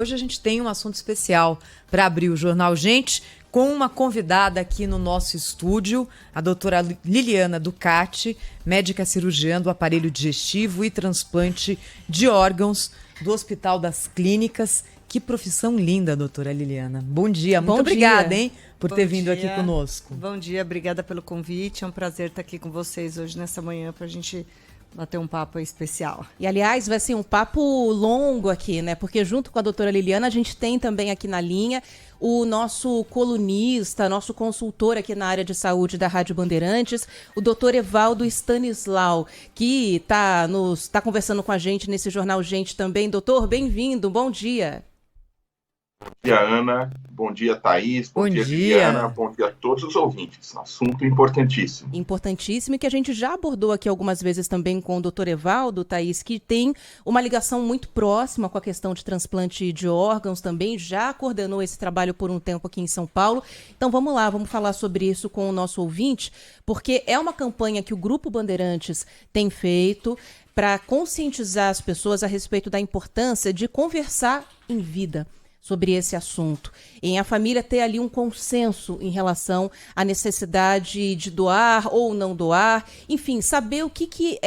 Hoje a gente tem um assunto especial para abrir o Jornal Gente, com uma convidada aqui no nosso estúdio, a doutora Liliana Ducati, médica cirurgiã do aparelho digestivo e transplante de órgãos do Hospital das Clínicas. Que profissão linda, doutora Liliana. Bom dia, muito obrigada, hein, por ter vindo aqui conosco. Bom dia, obrigada pelo convite. É um prazer estar aqui com vocês hoje nessa manhã para a gente bater um papo especial. E, aliás, vai ser um papo longo aqui, né? Porque junto com a doutora Liliana, a gente tem também aqui na linha o nosso colunista, nosso consultor aqui na área de saúde da Rádio Bandeirantes, o doutor Evaldo Stanislau, que está conversando com a gente nesse Jornal Gente também. Doutor, bem-vindo, bom dia. Bom dia, Ana. Bom dia, Thaís. Bom dia, Liliana. Bom dia a todos os ouvintes. Assunto importantíssimo. Importantíssimo e que a gente já abordou aqui algumas vezes também com o doutor Evaldo, Thaís, que tem uma ligação muito próxima com a questão de transplante de órgãos também, já coordenou esse trabalho por um tempo aqui em São Paulo. Então vamos lá, vamos falar sobre isso com o nosso ouvinte, porque é uma campanha que o Grupo Bandeirantes tem feito para conscientizar as pessoas a respeito da importância de conversar em vida sobre esse assunto, em a família ter ali um consenso em relação à necessidade de doar ou não doar, enfim, saber o que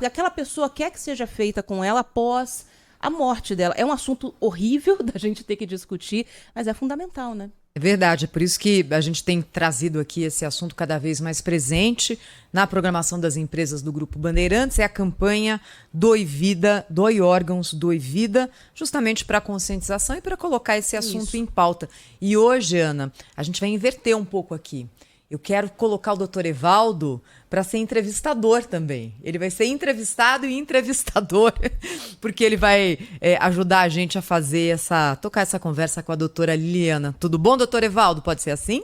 aquela pessoa quer que seja feita com ela após a morte dela. É um assunto horrível da gente ter que discutir, mas é fundamental, né? É verdade, é por isso que a gente tem trazido aqui esse assunto cada vez mais presente na programação das empresas do Grupo Bandeirantes. É a campanha Doe Vida, Doe Órgãos, Doe Vida, justamente para conscientização e para colocar esse assunto em pauta. E hoje, Ana, a gente vai inverter um pouco aqui. Eu quero colocar o doutor Evaldo para ser entrevistador também. Ele vai ser entrevistado e entrevistador, porque ele vai ajudar a gente a tocar essa conversa com a doutora Liliana. Tudo bom, doutor Evaldo? Pode ser assim?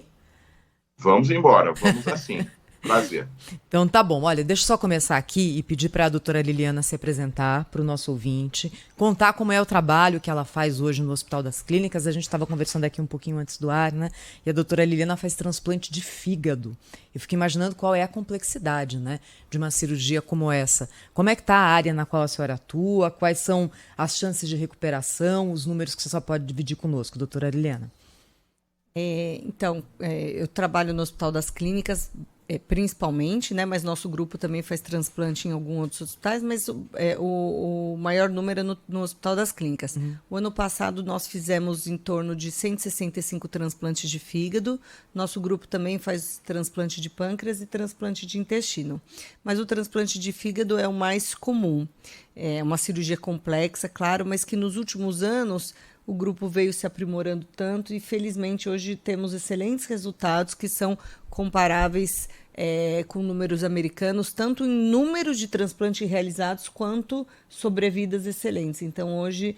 Vamos embora, vamos assim. Prazer. Então tá bom, olha, deixa eu só começar aqui e pedir para a doutora Liliana se apresentar para o nosso ouvinte, contar como é o trabalho que ela faz hoje no Hospital das Clínicas. A gente estava conversando aqui um pouquinho antes do ar, né? E a doutora Liliana faz transplante de fígado. Eu fico imaginando qual é a complexidade, né, de uma cirurgia como essa. Como é que está a área na qual a senhora atua? Quais são as chances de recuperação? Os números que você só pode dividir conosco, doutora Liliana? Eu trabalho no Hospital das Clínicas, principalmente, né? Mas nosso grupo também faz transplante em alguns outros hospitais, mas o maior número é no Hospital das Clínicas. Uhum. O ano passado nós fizemos em torno de 165 transplantes de fígado. Nosso grupo também faz transplante de pâncreas e transplante de intestino. Mas o transplante de fígado é o mais comum. É uma cirurgia complexa, claro, mas que nos últimos anos o grupo veio se aprimorando tanto e, felizmente, hoje temos excelentes resultados que são comparáveis com números americanos, tanto em números de transplantes realizados quanto sobrevidas excelentes. Então, hoje,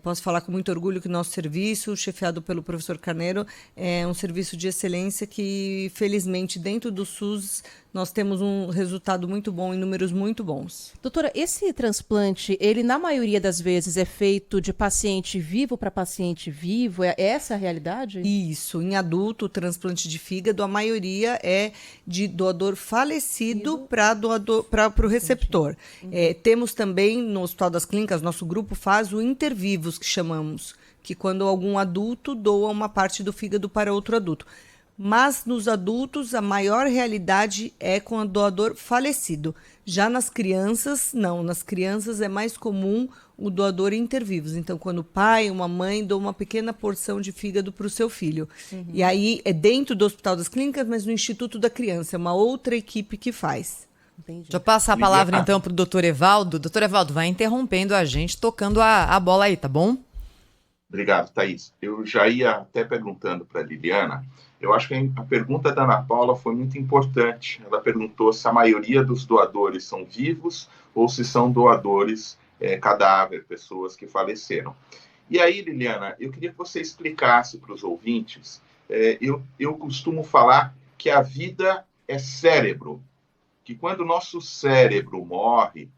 posso falar com muito orgulho que o nosso serviço, chefiado pelo professor Carneiro, é um serviço de excelência que, felizmente, dentro do SUS, nós temos um resultado muito bom, em números muito bons. Doutora, esse transplante, ele na maioria das vezes é feito de paciente vivo para paciente vivo? É essa a realidade? Isso. Em adulto, o transplante de fígado, a maioria é de doador falecido para o receptor. Uhum. Temos também, no Hospital das Clínicas, nosso grupo faz o intervivos, que chamamos, que quando algum adulto doa uma parte do fígado para outro adulto. Mas nos adultos, a maior realidade é com o doador falecido. Já nas crianças, não. Nas crianças é mais comum o doador intervivos. Então, quando o pai ou uma mãe doa uma pequena porção de fígado para o seu filho. Uhum. E aí é dentro do Hospital das Clínicas, mas no Instituto da Criança. É uma outra equipe que faz. Entendi. Deixa eu passar a palavra então para o doutor Evaldo. Doutor Evaldo, vai interrompendo a gente, tocando a bola aí, tá bom? Obrigado, Thaís. Eu já ia até perguntando para a Liliana. Eu acho que a pergunta da Ana Paula foi muito importante. Ela perguntou se a maioria dos doadores são vivos ou se são doadores cadáver, pessoas que faleceram. E aí, Liliana, eu queria que você explicasse para os ouvintes. Eu costumo falar que a vida é cérebro, que quando o nosso cérebro morre,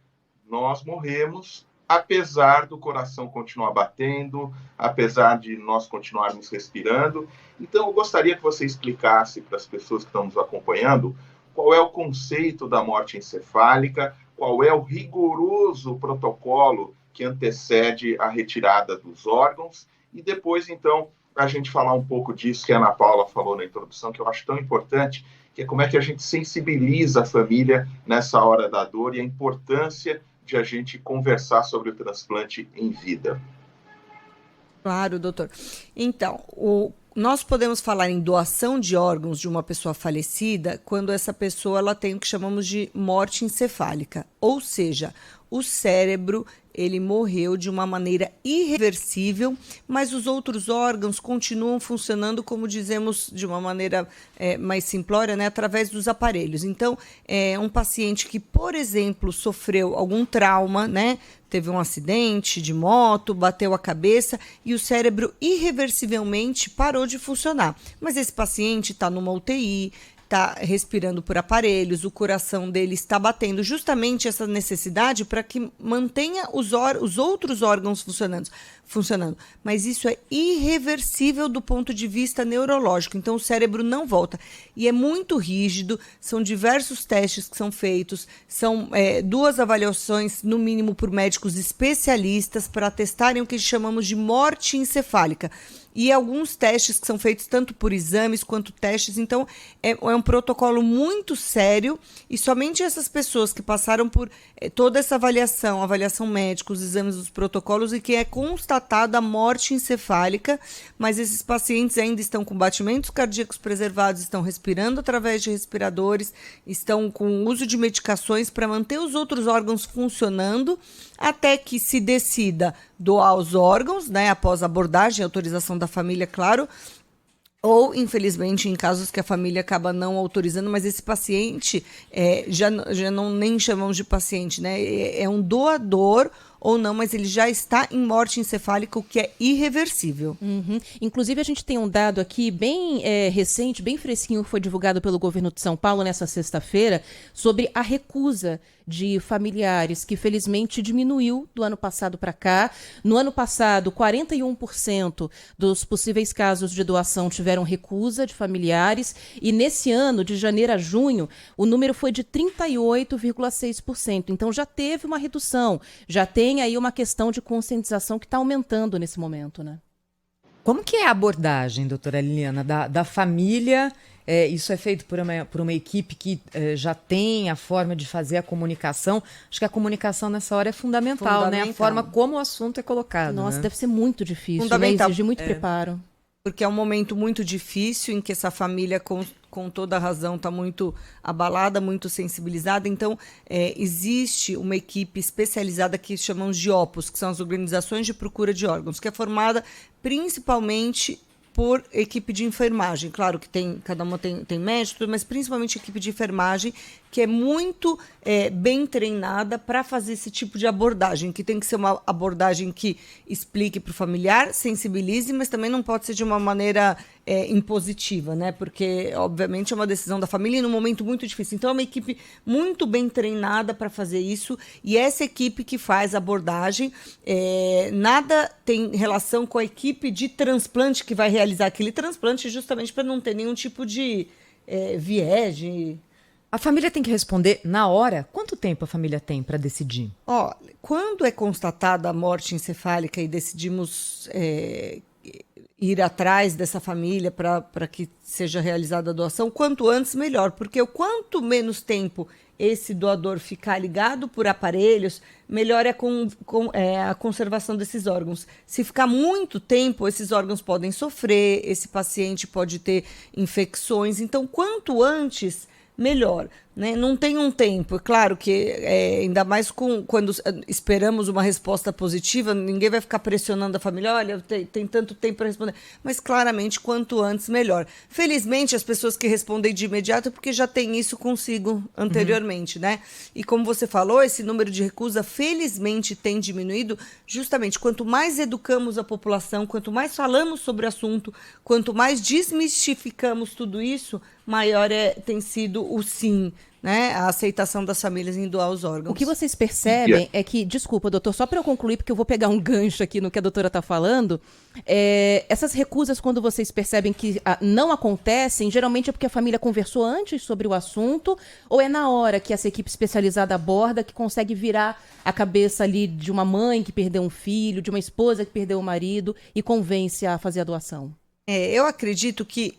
nós morremos, apesar do coração continuar batendo, apesar de nós continuarmos respirando. Então, eu gostaria que você explicasse para as pessoas que estão nos acompanhando qual é o conceito da morte encefálica, qual é o rigoroso protocolo que antecede a retirada dos órgãos e depois, então, a gente falar um pouco disso que a Ana Paula falou na introdução, que eu acho tão importante, que é como é que a gente sensibiliza a família nessa hora da dor e a importância de a gente conversar sobre o transplante em vida. Claro, doutor. Então, nós podemos falar em doação de órgãos de uma pessoa falecida quando essa pessoa ela tem o que chamamos de morte encefálica, ou seja, o cérebro ele morreu de uma maneira irreversível, mas os outros órgãos continuam funcionando, como dizemos de uma maneira mais simplória, né, através dos aparelhos. Então, um paciente que, por exemplo, sofreu algum trauma, né, teve um acidente de moto, bateu a cabeça e o cérebro irreversivelmente parou de funcionar. Mas esse paciente está numa UTI, está respirando por aparelhos, o coração dele está batendo, justamente essa necessidade para que mantenha os outros órgãos funcionando. Mas isso é irreversível do ponto de vista neurológico, então o cérebro não volta. E é muito rígido, são diversos testes que são feitos, são 2 avaliações, no mínimo, por médicos especialistas para testarem o que chamamos de morte encefálica. E alguns testes que são feitos tanto por exames quanto testes. Então, é um protocolo muito sério e somente essas pessoas que passaram por toda essa avaliação médica, os exames dos protocolos e que é constatada a morte encefálica, mas esses pacientes ainda estão com batimentos cardíacos preservados, estão respirando através de respiradores, estão com uso de medicações para manter os outros órgãos funcionando, até que se decida doar os órgãos, né, após a abordagem, autorização da família, claro, ou, infelizmente, em casos que a família acaba não autorizando, mas esse paciente, já não nem chamamos de paciente, né, é um doador ou não, mas ele já está em morte encefálica, o que é irreversível. Uhum. Inclusive, a gente tem um dado aqui bem recente, bem fresquinho, foi divulgado pelo governo de São Paulo nessa sexta-feira, sobre a recusa de familiares, que felizmente diminuiu do ano passado para cá. No ano passado, 41% dos possíveis casos de doação tiveram recusa de familiares, e nesse ano, de janeiro a junho, o número foi de 38,6%. Então já teve uma redução, já tem aí uma questão de conscientização que está aumentando nesse momento, né? Como que é a abordagem, doutora Liliana, da família? Isso é feito por uma equipe que já tem a forma de fazer a comunicação. Acho que a comunicação nessa hora é fundamental, né? A forma como o assunto é colocado. Nossa, né? Deve ser muito difícil, fundamental. Né? Exige muito preparo. Porque é um momento muito difícil em que essa família, com toda a razão, está muito abalada, muito sensibilizada. Então, existe uma equipe especializada que chamamos de OPOS, que são as Organizações de Procura de Órgãos, que é formada principalmente por equipe de enfermagem. Claro que cada uma tem médico, mas principalmente equipe de enfermagem, que é muito bem treinada para fazer esse tipo de abordagem, que tem que ser uma abordagem que explique para o familiar, sensibilize, mas também não pode ser de uma maneira impositiva, né? Porque, obviamente, é uma decisão da família e num momento muito difícil. Então, é uma equipe muito bem treinada para fazer isso, e essa equipe que faz a abordagem, nada tem relação com a equipe de transplante que vai realizar aquele transplante, justamente para não ter nenhum tipo de viés, A família tem que responder na hora? Quanto tempo a família tem para decidir? Quando é constatada a morte encefálica e decidimos ir atrás dessa família para que seja realizada a doação, quanto antes, melhor. Porque o quanto menos tempo esse doador ficar ligado por aparelhos, melhor é a conservação desses órgãos. Se ficar muito tempo, esses órgãos podem sofrer, esse paciente pode ter infecções. Então, quanto antes, melhor, né? Não tem um tempo. É claro que, ainda mais quando esperamos uma resposta positiva, ninguém vai ficar pressionando a família, olha, tem tanto tempo para responder. Mas, claramente, quanto antes, melhor. Felizmente, as pessoas que respondem de imediato, porque já tem isso consigo anteriormente, né? E como você falou, esse número de recusa, felizmente, tem diminuído. Justamente, quanto mais educamos a população, quanto mais falamos sobre o assunto, quanto mais desmistificamos tudo isso, maior tem sido o sim, né, a aceitação das famílias em doar os órgãos. O que vocês percebem é que, desculpa, doutor, só para eu concluir, porque eu vou pegar um gancho aqui no que a doutora está falando, essas recusas, quando vocês percebem que não acontecem, geralmente é porque a família conversou antes sobre o assunto, ou é na hora que essa equipe especializada aborda que consegue virar a cabeça ali de uma mãe que perdeu um filho, de uma esposa que perdeu o marido e convence a fazer a doação? Eu acredito que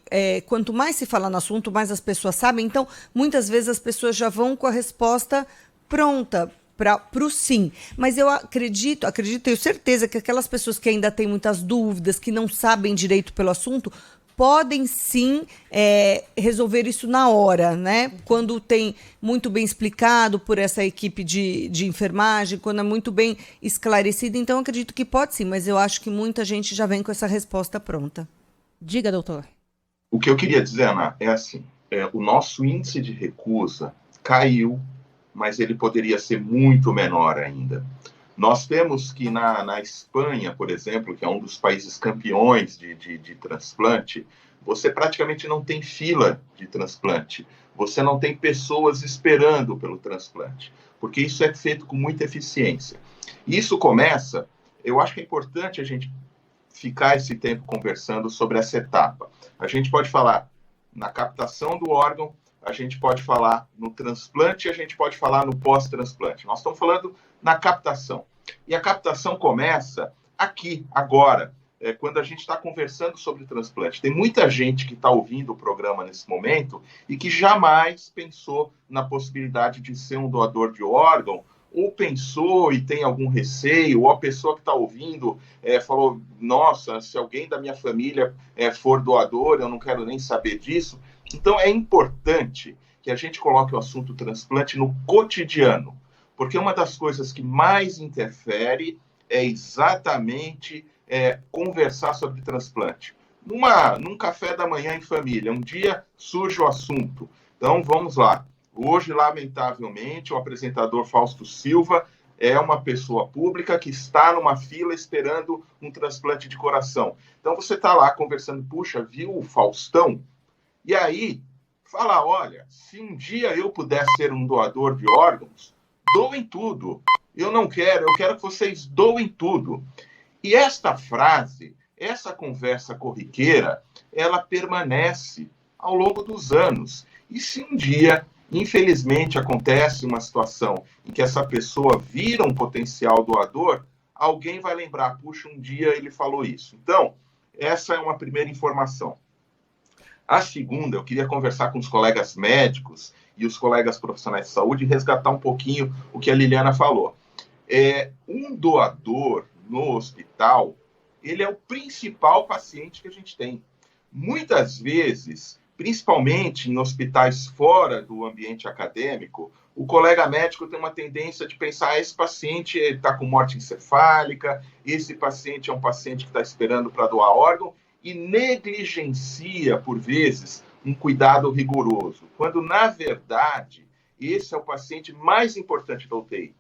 quanto mais se fala no assunto, mais as pessoas sabem. Então, muitas vezes as pessoas já vão com a resposta pronta para o sim. Mas eu acredito, tenho certeza que aquelas pessoas que ainda têm muitas dúvidas, que não sabem direito pelo assunto, podem sim resolver isso na hora, né? Quando tem muito bem explicado por essa equipe de enfermagem, quando é muito bem esclarecido. Então, eu acredito que pode sim, mas eu acho que muita gente já vem com essa resposta pronta. Diga, doutor. O que eu queria dizer, Ana, é assim, o nosso índice de recusa caiu, mas ele poderia ser muito menor ainda. Nós temos que na Espanha, por exemplo, que é um dos países campeões de transplante, você praticamente não tem fila de transplante, você não tem pessoas esperando pelo transplante, porque isso é feito com muita eficiência. Isso começa, eu acho que é importante a gente ficar esse tempo conversando sobre essa etapa. A gente pode falar na captação do órgão, a gente pode falar no transplante e a gente pode falar no pós-transplante. Nós estamos falando na captação. E a captação começa aqui, agora, quando a gente está conversando sobre transplante. Tem muita gente que está ouvindo o programa nesse momento e que jamais pensou na possibilidade de ser um doador de órgão, ou pensou e tem algum receio, ou a pessoa que está ouvindo falou, nossa, se alguém da minha família for doador, eu não quero nem saber disso. Então, é importante que a gente coloque o assunto transplante no cotidiano, porque uma das coisas que mais interfere é exatamente conversar sobre transplante. Num café da manhã em família, um dia surge o assunto. Então, vamos lá. Hoje, lamentavelmente, o apresentador Fausto Silva é uma pessoa pública que está numa fila esperando um transplante de coração. Então, você está lá conversando, puxa, viu o Faustão? E aí, fala, olha, se um dia eu puder ser um doador de órgãos, doem tudo. Eu não quero, eu quero que vocês doem tudo. E esta frase, essa conversa corriqueira, ela permanece ao longo dos anos. E se um dia, infelizmente, acontece uma situação em que essa pessoa vira um potencial doador, alguém vai lembrar, puxa, um dia ele falou isso. Então, essa é uma primeira informação. A segunda, eu queria conversar com os colegas médicos e os colegas profissionais de saúde e resgatar um pouquinho o que a Liliana falou. Um doador no hospital, ele é o principal paciente que a gente tem. Muitas vezes, principalmente em hospitais fora do ambiente acadêmico, o colega médico tem uma tendência de pensar, esse paciente está com morte encefálica, esse paciente é um paciente que está esperando para doar órgão, e negligencia, por vezes, um cuidado rigoroso, quando, na verdade, esse é o paciente mais importante da UTI,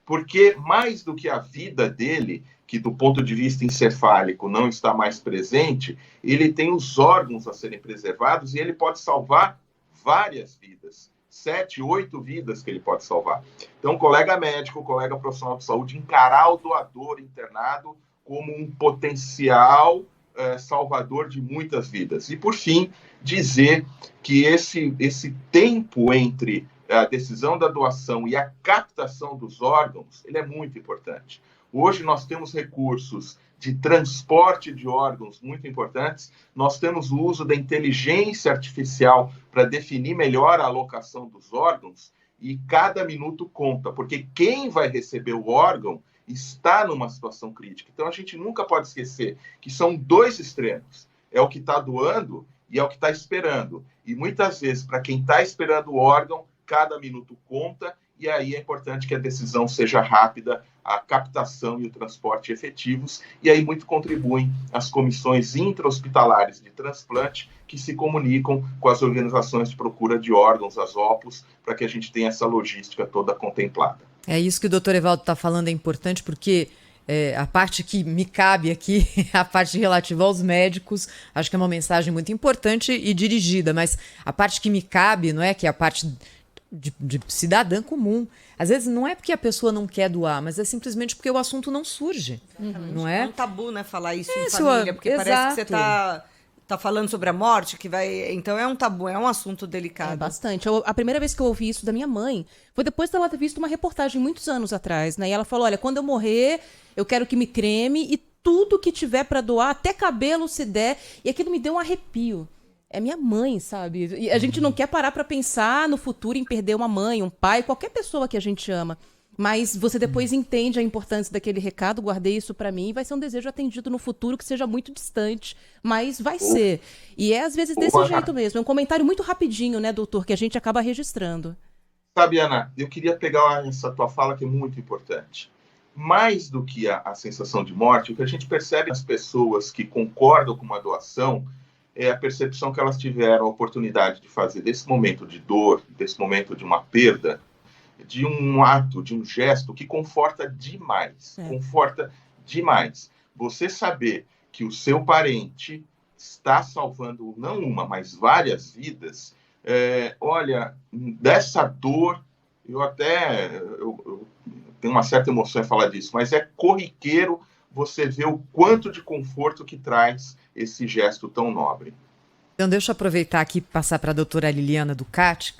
porque mais do que a vida dele, que do ponto de vista encefálico não está mais presente, ele tem os órgãos a serem preservados e ele pode salvar várias vidas, 7, 8 vidas que ele pode salvar. Então, colega médico, colega profissional de saúde, encarar o doador internado como um potencial salvador de muitas vidas. E, por fim, dizer que esse tempo entre a decisão da doação e a captação dos órgãos, ele é muito importante. Hoje nós temos recursos de transporte de órgãos muito importantes, nós temos o uso da inteligência artificial para definir melhor a alocação dos órgãos, e cada minuto conta, porque quem vai receber o órgão está numa situação crítica. Então, a gente nunca pode esquecer que são dois extremos. É o que está doando e é o que está esperando. E, muitas vezes, para quem está esperando o órgão, cada minuto conta, e aí é importante que a decisão seja rápida, a captação e o transporte efetivos, e aí muito contribuem as comissões intra-hospitalares de transplante, que se comunicam com as organizações de procura de órgãos, as OPOS, para que a gente tenha essa logística toda contemplada. É isso que o doutor Evaldo está falando, é importante porque a parte que me cabe aqui, a parte relativa aos médicos, acho que é uma mensagem muito importante e dirigida, mas a parte que me cabe, não é, que é a parte de cidadã comum. Às vezes não é porque a pessoa não quer doar, mas é simplesmente porque o assunto não surge. Não é? É um tabu, né, falar isso em Isso, família, porque parece que você exato. tá falando sobre a morte, que vai... Então é um tabu, é um assunto delicado. É, bastante. A primeira vez que eu ouvi isso da minha mãe foi depois dela ter visto uma reportagem muitos anos atrás, né? E ela falou, olha, quando eu morrer, eu quero que me creme e tudo que tiver pra doar, até cabelo se der. E aquilo me deu um arrepio. É minha mãe, sabe? E a gente não quer parar pra pensar no futuro em perder uma mãe, um pai, qualquer pessoa que a gente ama. Mas você depois entende a importância daquele recado, guardei isso pra mim, e vai ser um desejo atendido no futuro que seja muito distante, mas vai ser. E é às vezes desse jeito mesmo. É um comentário muito rapidinho, né, doutor, que a gente acaba registrando. Sabe, Ana, eu queria pegar essa tua fala que é muito importante. Mais do que a sensação de morte, o que a gente percebe nas pessoas que concordam com uma doação é a percepção que elas tiveram a oportunidade de fazer desse momento de dor, desse momento de uma perda, de um ato, de um gesto que conforta demais. Conforta demais. Você saber que o seu parente está salvando não uma, mas várias vidas, olha, dessa dor, eu tenho uma certa emoção em falar disso, mas é corriqueiro você ver o quanto de conforto que traz esse gesto tão nobre. Então, deixa eu aproveitar aqui e passar para a doutora Liliana Ducati,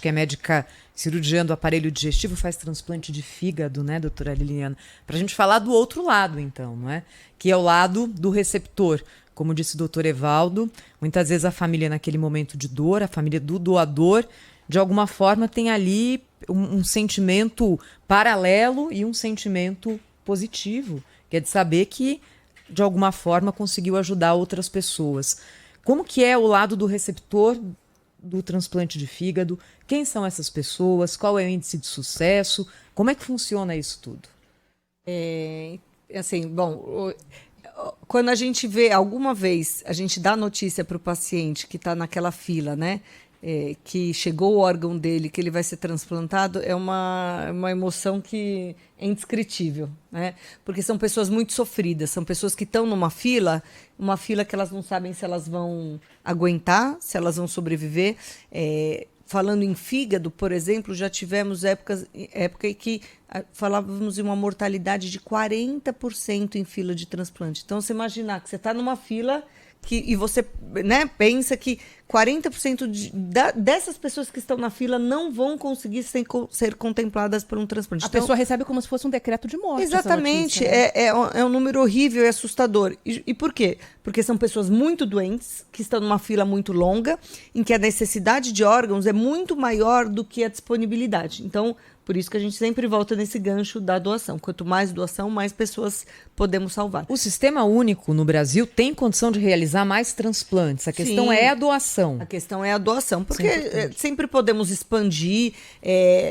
que é médica cirurgiã do aparelho digestivo, faz transplante de fígado, né, doutora Liliana? Para a gente falar do outro lado, então, não é? Que é o lado do receptor. Como disse o doutor Evaldo, muitas vezes a família, naquele momento de dor, a família do doador, de alguma forma tem ali um sentimento paralelo e um sentimento positivo, que é de saber que, de alguma forma, conseguiu ajudar outras pessoas. Como que é o lado do receptor do transplante de fígado? Quem são essas pessoas? Qual é o índice de sucesso? Como é que funciona isso tudo? Quando a gente vê, alguma vez, a gente dá notícia para o paciente que está naquela fila, né? Que chegou o órgão dele, que ele vai ser transplantado, é uma emoção que é indescritível, né? Porque são pessoas muito sofridas, são pessoas que estão numa fila, uma fila que elas não sabem se elas vão aguentar, se elas vão sobreviver. Falando em fígado, por exemplo, já tivemos época em que falávamos de uma mortalidade de 40% em fila de transplante. Então, você imaginar que você está numa fila e você, né, pensa que 40% dessas pessoas que estão na fila não vão conseguir ser contempladas por um transplante. A pessoa recebe como se fosse um decreto de morte. Exatamente. Essa notícia, né? É um número horrível e assustador. E por quê? Porque são pessoas muito doentes, que estão numa fila muito longa, em que a necessidade de órgãos é muito maior do que a disponibilidade. Então, por isso que a gente sempre volta nesse gancho da doação. Quanto mais doação, mais pessoas podemos salvar. O Sistema Único no Brasil tem condição de realizar mais transplantes. A questão Sim, é a doação. A questão é a doação, porque sempre podemos expandir.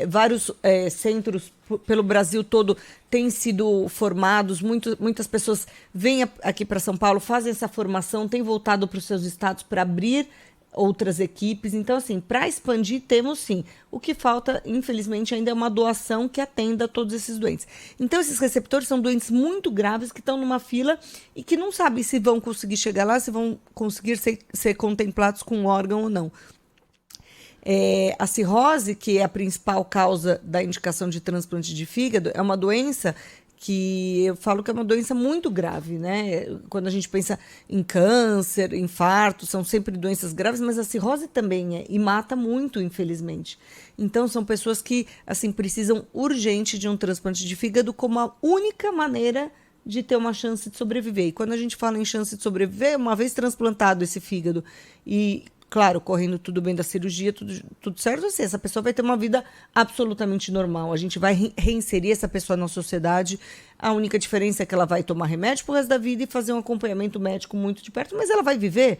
Vários centros pelo Brasil todo têm sido formados. Muitas pessoas vêm aqui para São Paulo, fazem essa formação, têm voltado para os seus estados para abrir outras equipes. Então, assim, para expandir, temos sim. O que falta, infelizmente, ainda é uma doação que atenda a todos esses doentes. Então, esses receptores são doentes muito graves que estão numa fila e que não sabem se vão conseguir chegar lá, se vão conseguir ser contemplados com um órgão ou não. A cirrose, que é a principal causa da indicação de transplante de fígado, é uma doença que eu falo que é uma doença muito grave, né? Quando a gente pensa em câncer, infarto, são sempre doenças graves, mas a cirrose também é, e mata muito, infelizmente. Então, são pessoas que, assim, precisam urgente de um transplante de fígado como a única maneira de ter uma chance de sobreviver. E quando a gente fala em chance de sobreviver, uma vez transplantado esse fígado e, claro, correndo tudo bem da cirurgia, tudo certo, assim, essa pessoa vai ter uma vida absolutamente normal. A gente vai reinserir essa pessoa na sociedade. A única diferença é que ela vai tomar remédio pro resto da vida e fazer um acompanhamento médico muito de perto, mas ela vai viver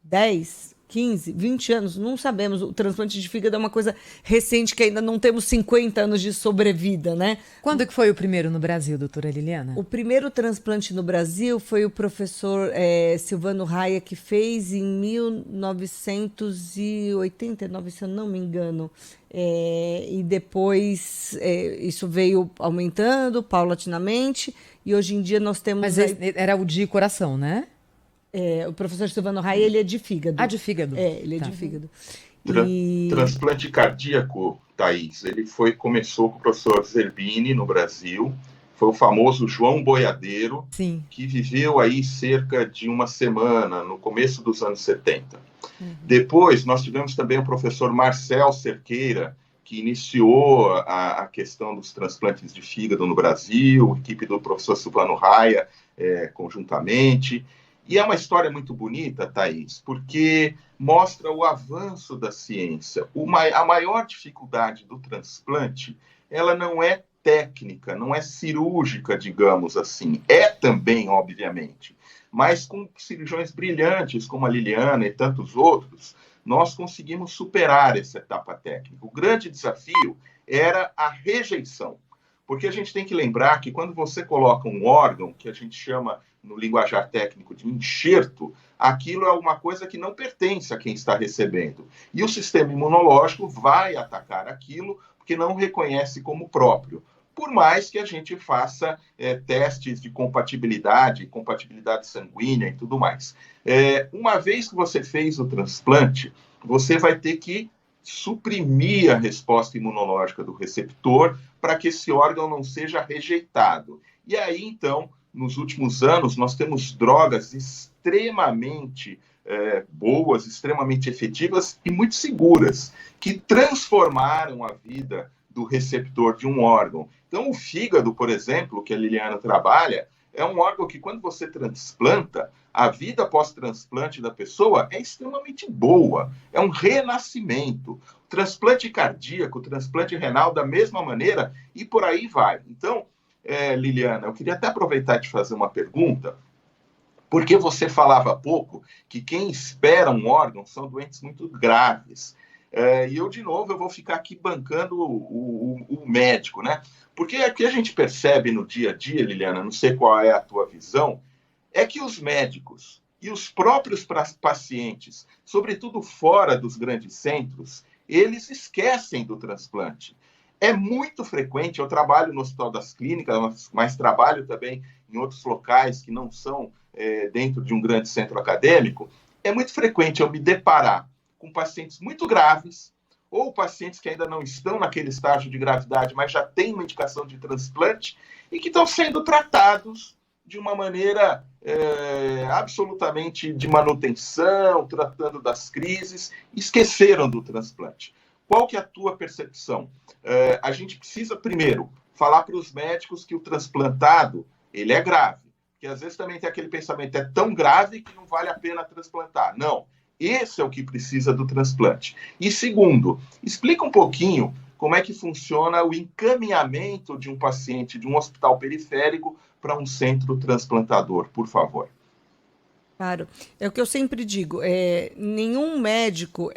10, 15, 20 anos, não sabemos. O transplante de fígado é uma coisa recente, que ainda não temos 50 anos de sobrevida, né? Quando que foi o primeiro no Brasil, doutora Liliana? O primeiro transplante no Brasil foi o professor Silvano Raia, que fez em 1989, se eu não me engano. E depois isso veio aumentando paulatinamente, e hoje em dia nós temos... Mas era o de coração, né? O professor Silvano Raia, ele é de fígado. Ah, de fígado. Ele é de fígado. Transplante cardíaco, Thaís, começou com o professor Zerbini no Brasil, foi o famoso João Boiadeiro, Sim. que viveu aí cerca de uma semana, no começo dos anos 70. Depois, nós tivemos também o professor Marcel Cerqueira, que iniciou a questão dos transplantes de fígado no Brasil, equipe do professor Silvano Raia, conjuntamente. E é uma história muito bonita, Thaís, porque mostra o avanço da ciência. A maior dificuldade do transplante, ela não é técnica, não é cirúrgica, digamos assim. É também, obviamente. Mas com cirurgiões brilhantes, como a Liliana e tantos outros, nós conseguimos superar essa etapa técnica. O grande desafio era a rejeição. Porque a gente tem que lembrar que quando você coloca um órgão, que a gente chama no linguajar técnico de enxerto, aquilo é uma coisa que não pertence a quem está recebendo. E o sistema imunológico vai atacar aquilo porque não reconhece como próprio. Por mais que a gente faça testes de compatibilidade sanguínea e tudo mais. Uma vez que você fez o transplante, você vai ter que suprimir a resposta imunológica do receptor para que esse órgão não seja rejeitado. E aí, então, nos últimos anos, nós temos drogas extremamente boas, extremamente efetivas e muito seguras, que transformaram a vida do receptor de um órgão. Então, o fígado, por exemplo, que a Liliana trabalha, é um órgão que, quando você transplanta, a vida pós-transplante da pessoa é extremamente boa. É um renascimento. O transplante cardíaco, o transplante renal, da mesma maneira, e por aí vai. Então, Liliana, eu queria até aproveitar e te fazer uma pergunta, porque você falava há pouco que quem espera um órgão são doentes muito graves. E eu, de novo, eu vou ficar aqui bancando o médico, né? Porque o que a gente percebe no dia a dia, Liliana, não sei qual é a tua visão, é que os médicos e os próprios pacientes, sobretudo fora dos grandes centros, eles esquecem do transplante. É muito frequente, eu trabalho no Hospital das Clínicas, mas trabalho também em outros locais que não são dentro de um grande centro acadêmico, é muito frequente eu me deparar com pacientes muito graves, ou pacientes que ainda não estão naquele estágio de gravidade, mas já têm uma indicação de transplante, e que estão sendo tratados de uma maneira absolutamente de manutenção, tratando das crises, esqueceram do transplante. Qual que é a tua percepção? A gente precisa, primeiro, falar para os médicos que o transplantado, ele é grave, porque às vezes também tem aquele pensamento, é tão grave que não vale a pena transplantar. Não. Esse é o que precisa do transplante. E segundo, explica um pouquinho como é que funciona o encaminhamento de um paciente de um hospital periférico para um centro transplantador, por favor. Claro, é o que eu sempre digo, nenhum médico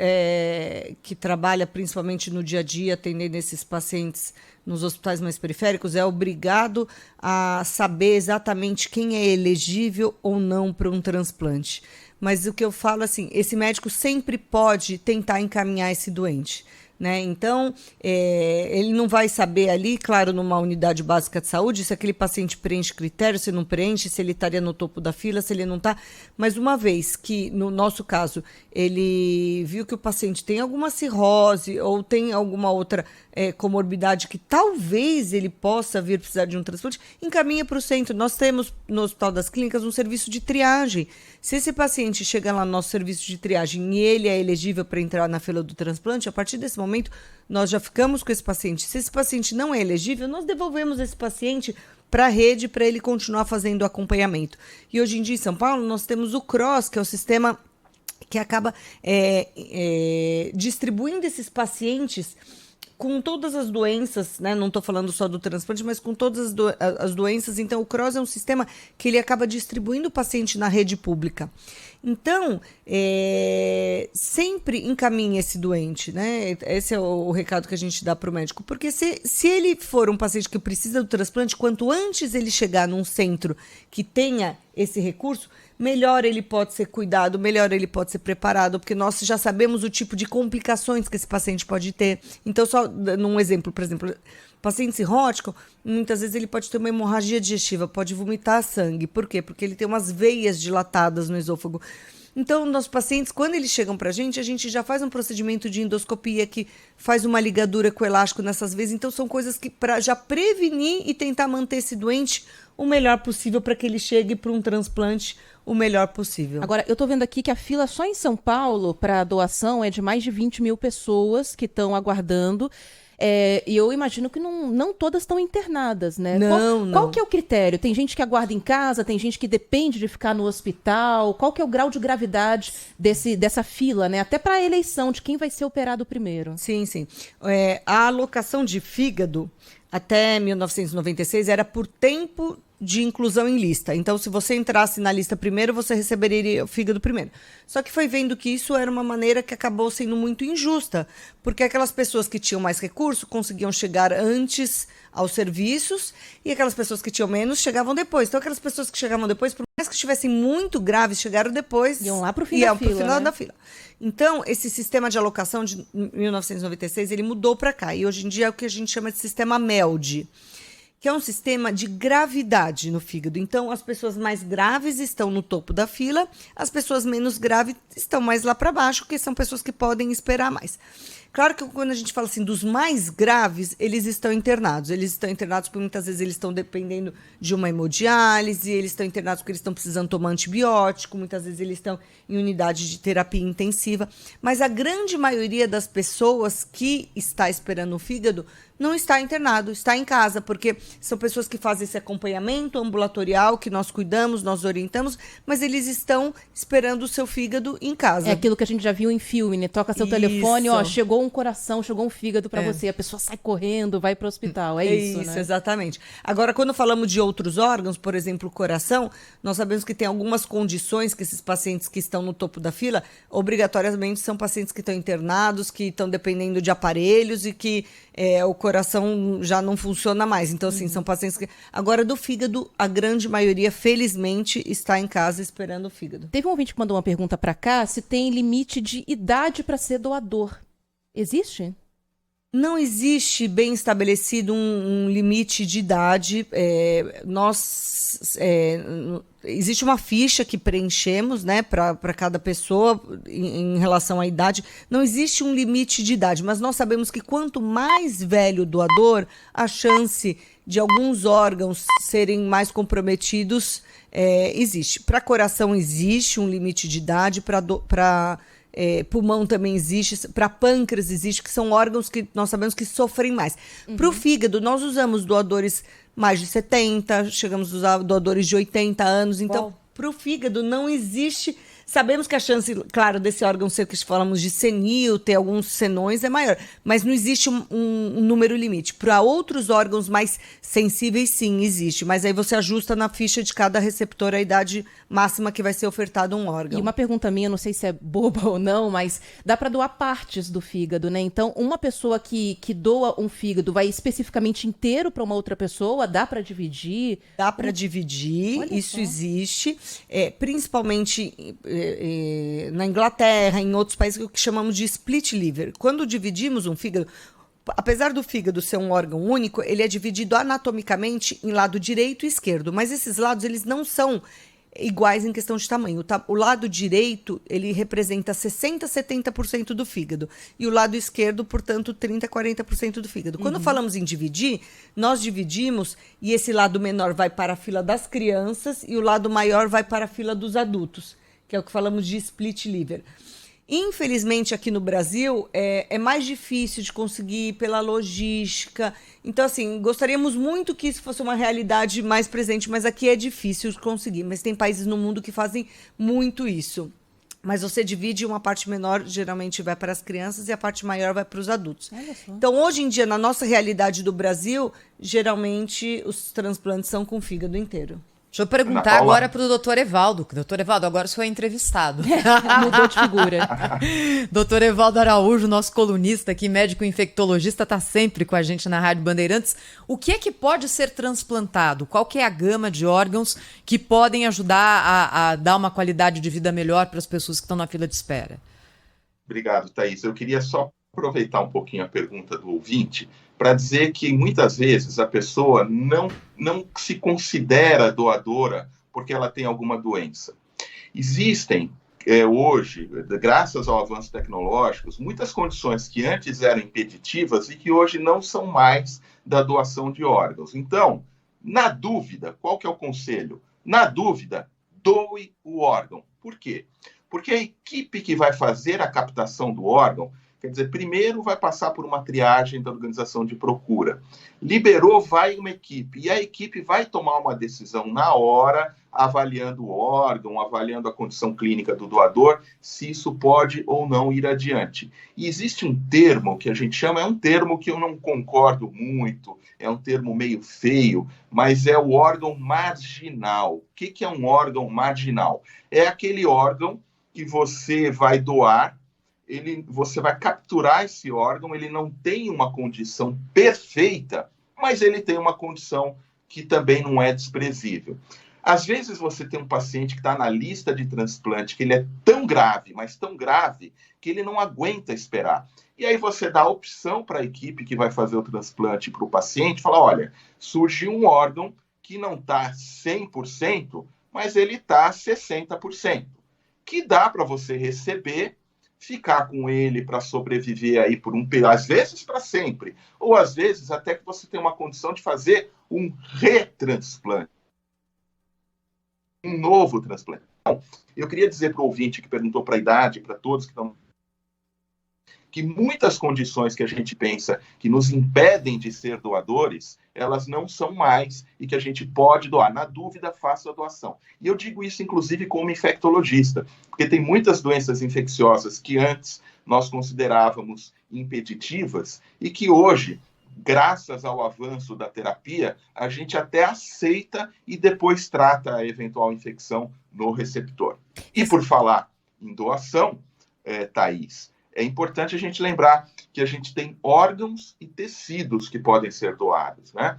que trabalha principalmente no dia a dia atendendo esses pacientes nos hospitais mais periféricos é obrigado a saber exatamente quem é elegível ou não para um transplante. Mas o que eu falo assim, esse médico sempre pode tentar encaminhar esse doente. Né? Então, ele não vai saber ali, claro, numa unidade básica de saúde, se aquele paciente preenche critério, se não preenche, se ele estaria no topo da fila, se ele não está. Mas uma vez que, no nosso caso, ele viu que o paciente tem alguma cirrose ou tem alguma outra comorbidade que talvez ele possa vir precisar de um transplante, encaminha para o centro. Nós temos no Hospital das Clínicas um serviço de triagem. Se esse paciente chega lá no nosso serviço de triagem e ele é elegível para entrar na fila do transplante, a partir desse momento, nós já ficamos com esse paciente. Se esse paciente não é elegível, nós devolvemos esse paciente para a rede para ele continuar fazendo o acompanhamento. E hoje em dia, em São Paulo, nós temos o CROSS, que é o sistema que acaba distribuindo esses pacientes com todas as doenças, né? Não estou falando só do transplante, mas com todas as doenças. Então, o CROSS é um sistema que ele acaba distribuindo o paciente na rede pública. Então, sempre encaminhe esse doente, né? Esse é o recado que a gente dá para o médico. Porque se ele for um paciente que precisa do transplante, quanto antes ele chegar num centro que tenha esse recurso, melhor ele pode ser cuidado, melhor ele pode ser preparado, porque nós já sabemos o tipo de complicações que esse paciente pode ter. Então, só dando um exemplo, por exemplo, paciente cirrótico, muitas vezes ele pode ter uma hemorragia digestiva, pode vomitar sangue. Por quê? Porque ele tem umas veias dilatadas no esôfago. Então, nossos pacientes, quando eles chegam para a gente já faz um procedimento de endoscopia que faz uma ligadura com elástico nessas vezes. Então, são coisas que para já prevenir e tentar manter esse doente o melhor possível para que ele chegue para um transplante o melhor possível. Agora, eu estou vendo aqui que a fila só em São Paulo para doação é de mais de 20 mil pessoas que estão aguardando. E eu imagino que não todas estão internadas, né? Qual que é o critério? Tem gente que aguarda em casa, tem gente que depende de ficar no hospital. Qual que é o grau de gravidade dessa fila, né? Até para a eleição de quem vai ser operado primeiro. Sim. A alocação de fígado até 1996 era por tempo de inclusão em lista. Então, se você entrasse na lista primeiro, você receberia o fígado primeiro. Só que foi vendo que isso era uma maneira que acabou sendo muito injusta, porque aquelas pessoas que tinham mais recurso conseguiam chegar antes aos serviços e aquelas pessoas que tinham menos chegavam depois. Então, aquelas pessoas que chegavam depois, por mais que estivessem muito graves, chegaram depois. Iam lá para o final da fila. Então, esse sistema de alocação de 1996, ele mudou para cá. E hoje em dia é o que a gente chama de sistema MELD, que é um sistema de gravidade no fígado. Então, as pessoas mais graves estão no topo da fila, as pessoas menos graves estão mais lá para baixo, porque são pessoas que podem esperar mais. Claro que quando a gente fala assim dos mais graves, eles estão internados. Eles estão internados porque muitas vezes eles estão dependendo de uma hemodiálise, eles estão internados porque eles estão precisando tomar antibiótico, muitas vezes eles estão em unidade de terapia intensiva. Mas a grande maioria das pessoas que está esperando o fígado não está internado, está em casa, porque são pessoas que fazem esse acompanhamento ambulatorial, que nós cuidamos, nós orientamos, mas eles estão esperando o seu fígado em casa. É aquilo que a gente já viu em filme, né? Toca seu telefone, chegou um coração, chegou um fígado para você, a pessoa sai correndo, vai para o hospital, é isso, né? Exatamente. Agora, quando falamos de outros órgãos, por exemplo, o coração, nós sabemos que tem algumas condições que esses pacientes que estão no topo da fila, obrigatoriamente são pacientes que estão internados, que estão dependendo de aparelhos e que o coração já não funciona mais. Então, assim, são pacientes que... Agora, do fígado, a grande maioria, felizmente, está em casa esperando o fígado. Teve um ouvinte que mandou uma pergunta para cá, se tem limite de idade para ser doador. Existe? Não existe bem estabelecido um limite de idade. Existe uma ficha que preenchemos, né, para cada pessoa em relação à idade. Não existe um limite de idade, mas nós sabemos que quanto mais velho o doador, a chance de alguns órgãos serem mais comprometidos existe. Para coração existe um limite de idade, para pulmão também existe, para pâncreas existe, que são órgãos que nós sabemos que sofrem mais. Para o fígado, nós usamos doadores mais de 70, chegamos a usar doadores de 80 anos. Então, para o fígado não existe... Sabemos que a chance, claro, desse órgão ser que falamos de senil, ter alguns senões, é maior. Mas não existe um número limite. Para outros órgãos mais sensíveis, sim, existe. Mas aí você ajusta na ficha de cada receptor a idade máxima que vai ser ofertado um órgão. E uma pergunta minha, não sei se é boba ou não, mas dá para doar partes do fígado, né? Então, uma pessoa que doa um fígado vai especificamente inteiro para uma outra pessoa? Dá para dividir? Dá para dividir, isso existe. Principalmente... na Inglaterra, em outros países, o que chamamos de split liver. Quando dividimos um fígado, apesar do fígado ser um órgão único, ele é dividido anatomicamente em lado direito e esquerdo, mas esses lados eles não são iguais em questão de tamanho. O lado direito, ele representa 60% a 70% do fígado. E o lado esquerdo, portanto, 30% a 40% do fígado. Quando falamos em dividir, nós dividimos e esse lado menor vai para a fila das crianças e o lado maior vai para a fila dos adultos, que é o que falamos de split liver. Infelizmente, aqui no Brasil, é mais difícil de conseguir pela logística. Então, assim, gostaríamos muito que isso fosse uma realidade mais presente, mas aqui é difícil de conseguir. Mas tem países no mundo que fazem muito isso. Mas você divide, uma parte menor geralmente vai para as crianças e a parte maior vai para os adultos. Então, hoje em dia, na nossa realidade do Brasil, geralmente os transplantes são com o fígado inteiro. Deixa eu perguntar agora para o doutor Evaldo. Doutor Evaldo, agora o senhor é entrevistado. Mudou de figura. Doutor Evaldo Araújo, nosso colunista aqui, médico infectologista, está sempre com a gente na Rádio Bandeirantes. O que é que pode ser transplantado? Qual que é a gama de órgãos que podem ajudar a dar uma qualidade de vida melhor para as pessoas que estão na fila de espera? Obrigado, Thaís. Eu queria só aproveitar um pouquinho a pergunta do ouvinte para dizer que muitas vezes a pessoa não se considera doadora porque ela tem alguma doença. Existem hoje, graças ao avanço tecnológico, muitas condições que antes eram impeditivas e que hoje não são mais da doação de órgãos. Então, na dúvida, qual que é o conselho? Na dúvida, doe o órgão. Por quê? Porque a equipe que vai fazer a captação do órgão, quer dizer, primeiro vai passar por uma triagem da organização de procura. Liberou, vai uma equipe. E a equipe vai tomar uma decisão na hora, avaliando o órgão, avaliando a condição clínica do doador, se isso pode ou não ir adiante. E existe um termo que a gente chama, é um termo que eu não concordo muito, é um termo meio feio, mas é o órgão marginal. O que é um órgão marginal? É aquele órgão que você vai doar, você vai capturar esse órgão, ele não tem uma condição perfeita, mas ele tem uma condição que também não é desprezível. Às vezes você tem um paciente que está na lista de transplante, que ele é tão grave, mas tão grave, que ele não aguenta esperar. E aí você dá a opção para a equipe que vai fazer o transplante para o paciente, fala, olha, surgiu um órgão que não está 100%, mas ele está 60%, que dá para você receber, ficar com ele para sobreviver aí por um período, às vezes para sempre, ou às vezes até que você tem uma condição de fazer um retransplante, um novo transplante. Então, eu queria dizer para o ouvinte que perguntou para a idade, para todos que estão, que muitas condições que a gente pensa que nos impedem de ser doadores, elas não são mais e que a gente pode doar. Na dúvida, faça a doação. E eu digo isso, inclusive, como infectologista, porque tem muitas doenças infecciosas que antes nós considerávamos impeditivas e que hoje, graças ao avanço da terapia, a gente até aceita e depois trata a eventual infecção no receptor. E por falar em doação, Thaís, é importante a gente lembrar que a gente tem órgãos e tecidos que podem ser doados, né?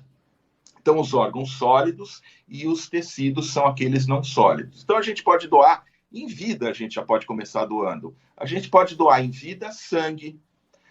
Então, os órgãos sólidos e os tecidos são aqueles não sólidos. Então, a gente pode doar em vida, a gente já pode começar doando. A gente pode doar em vida sangue,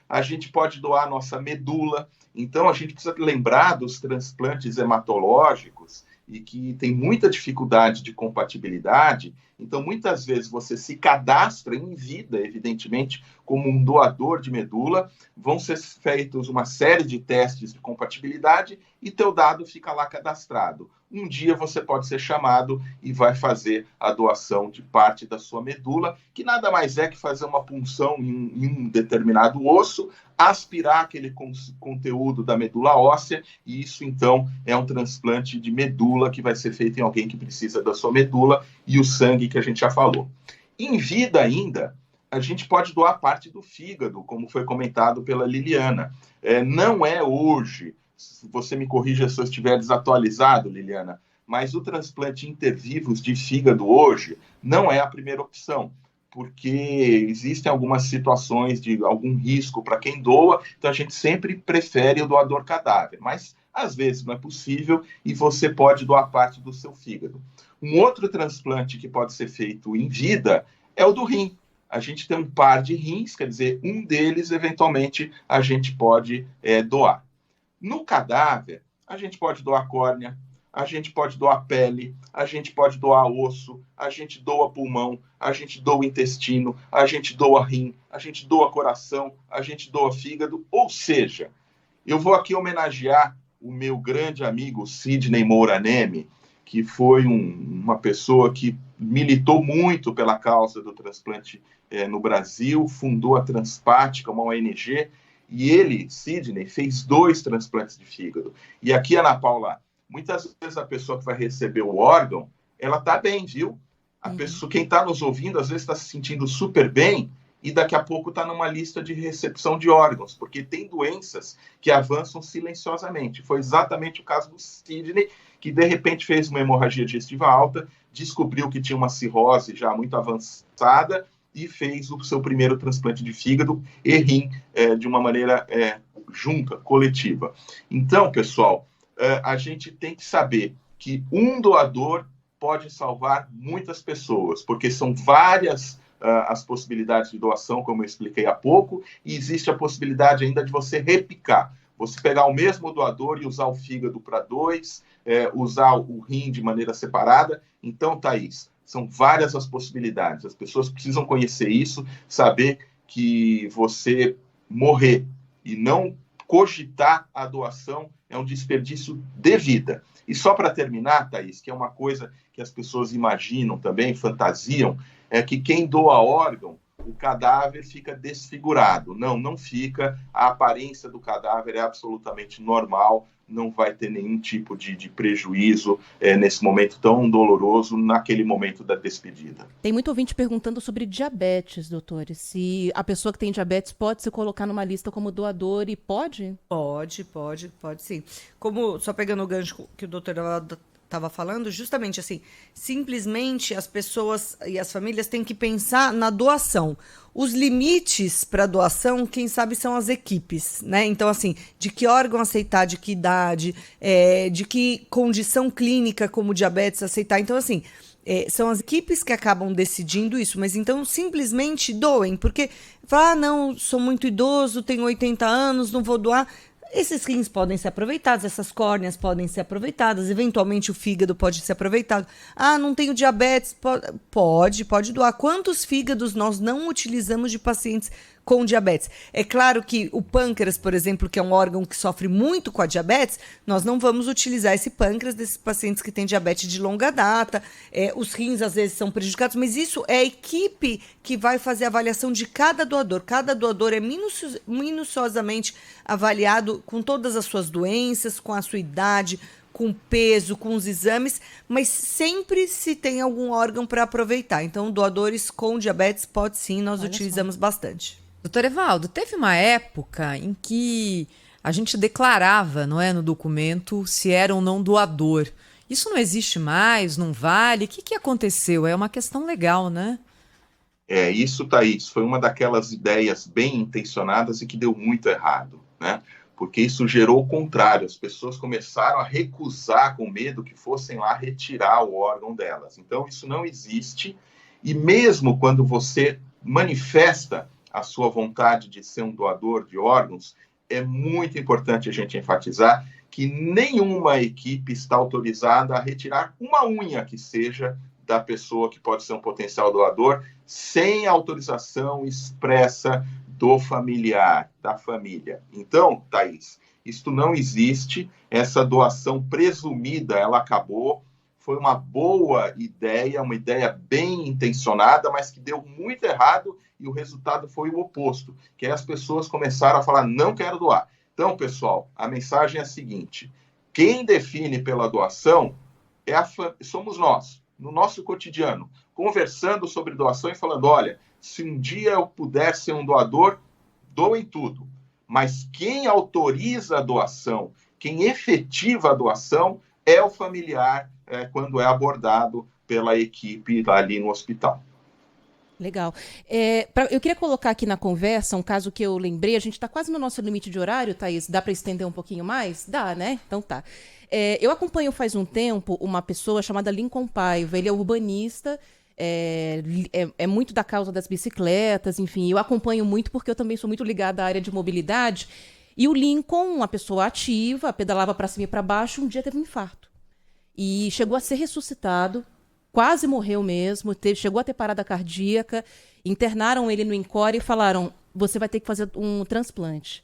a gente pode doar a nossa medula. Então, a gente precisa lembrar dos transplantes hematológicos e que tem muita dificuldade de compatibilidade. Então, muitas vezes você se cadastra em vida, evidentemente, como um doador de medula, vão ser feitos uma série de testes de compatibilidade e teu dado fica lá cadastrado. Um dia você pode ser chamado e vai fazer a doação de parte da sua medula, que nada mais é que fazer uma punção em um determinado osso, aspirar aquele conteúdo da medula óssea, e isso, então, é um transplante de medula que vai ser feito em alguém que precisa da sua medula e o sangue que a gente já falou. Em vida ainda, a gente pode doar parte do fígado, como foi comentado pela Liliana. Não é hoje, você me corrija se eu estiver desatualizado, Liliana, mas o transplante intervivos de fígado hoje não é a primeira opção, porque existem algumas situações de algum risco para quem doa, então a gente sempre prefere o doador cadáver, mas às vezes não é possível e você pode doar parte do seu fígado. Um outro transplante que pode ser feito em vida é o do rim. A gente tem um par de rins, quer dizer, um deles, eventualmente, a gente pode doar. No cadáver, a gente pode doar córnea, a gente pode doar pele, a gente pode doar osso, a gente doa pulmão, a gente doa intestino, a gente doa rim, a gente doa coração, a gente doa fígado. Ou seja, eu vou aqui homenagear o meu grande amigo Sidney Moura Neme, que foi uma pessoa que militou muito pela causa do transplante no Brasil, fundou a Transpática, uma ONG, e ele, Sidney, fez 2 transplantes de fígado. E aqui, Ana Paula, muitas vezes a pessoa que vai receber o órgão, ela está bem, viu? A pessoa, quem está nos ouvindo, às vezes está se sentindo super bem e daqui a pouco está numa lista de recepção de órgãos, porque tem doenças que avançam silenciosamente. Foi exatamente o caso do Sidney, que de repente fez uma hemorragia digestiva alta, descobriu que tinha uma cirrose já muito avançada e fez o seu primeiro transplante de fígado e rim de uma maneira junta, coletiva. Então, pessoal, a gente tem que saber que um doador pode salvar muitas pessoas, porque são várias as possibilidades de doação, como eu expliquei há pouco, e existe a possibilidade ainda de você repicar. Você pegar o mesmo doador e usar o fígado para 2, usar o rim de maneira separada. Então, Thaís, São várias as possibilidades. As pessoas precisam conhecer isso, saber que você morrer e não cogitar a doação é um desperdício de vida. E só para terminar, Thaís, que é uma coisa que as pessoas imaginam também, fantasiam, é que quem doa órgão, o cadáver fica desfigurado. Não, não fica. A aparência do cadáver é absolutamente normal, não vai ter nenhum tipo de prejuízo nesse momento tão doloroso, naquele momento da despedida. Tem muito ouvinte perguntando sobre diabetes, doutores. Se a pessoa que tem diabetes pode se colocar numa lista como doador e pode? Pode sim. Como, só pegando o gancho que o doutor estava falando, justamente assim, simplesmente as pessoas e as famílias têm que pensar na doação. Os limites para doação, quem sabe, são as equipes, né? Então, assim, de que órgão aceitar, de que idade, de que condição clínica como diabetes aceitar. Então, assim, são as equipes que acabam decidindo isso, mas então simplesmente doem, porque não, sou muito idoso, tenho 80 anos, não vou doar. Esses rins podem ser aproveitados, essas córneas podem ser aproveitadas, eventualmente o fígado pode ser aproveitado. Não tenho diabetes, pode doar. Quantos fígados nós não utilizamos de pacientes com diabetes? É claro que o pâncreas, por exemplo, que é um órgão que sofre muito com a diabetes, nós não vamos utilizar esse pâncreas desses pacientes que têm diabetes de longa data, os rins às vezes são prejudicados, mas isso é a equipe que vai fazer a avaliação de cada doador. Cada doador é minuciosamente avaliado com todas as suas doenças, com a sua idade, com peso, com os exames, mas sempre se tem algum órgão para aproveitar. Então, doadores com diabetes, pode sim, nós utilizamos bastante. Doutor Evaldo, teve uma época em que a gente declarava, não é, no documento se era ou não doador. Isso não existe mais, não vale? O que aconteceu? É uma questão legal, né? Isso, Thaís, foi uma daquelas ideias bem intencionadas e que deu muito errado, né? Porque isso gerou o contrário, as pessoas começaram a recusar com medo que fossem lá retirar o órgão delas. Então, isso não existe, e mesmo quando você manifesta a sua vontade de ser um doador de órgãos, é muito importante a gente enfatizar que nenhuma equipe está autorizada a retirar uma unha que seja da pessoa que pode ser um potencial doador, sem autorização expressa do familiar, da família. Então, Thaís, isto não existe, essa doação presumida, ela acabou, foi uma boa ideia, uma ideia bem intencionada, mas que deu muito errado e o resultado foi o oposto, que as pessoas começaram a falar, não quero doar. Então, pessoal, a mensagem é a seguinte, quem define pela doação somos nós, no nosso cotidiano, conversando sobre doação e falando, olha, se um dia eu puder ser um doador, doem tudo. Mas quem autoriza a doação, quem efetiva a doação, é o familiar quando é abordado pela equipe ali no hospital. Legal. Eu queria colocar aqui na conversa um caso que eu lembrei. A gente está quase no nosso limite de horário, Thaís. Dá para estender um pouquinho mais? Dá, né? Então tá. Eu acompanho faz um tempo uma pessoa chamada Lincoln Paiva. Ele é urbanista, é muito da causa das bicicletas, enfim. Eu acompanho muito porque eu também sou muito ligada à área de mobilidade. E o Lincoln, uma pessoa ativa, pedalava para cima e para baixo, um dia teve um infarto. E chegou a ser ressuscitado. Quase morreu mesmo, chegou a ter parada cardíaca, internaram ele no Encore e falaram, você vai ter que fazer um transplante.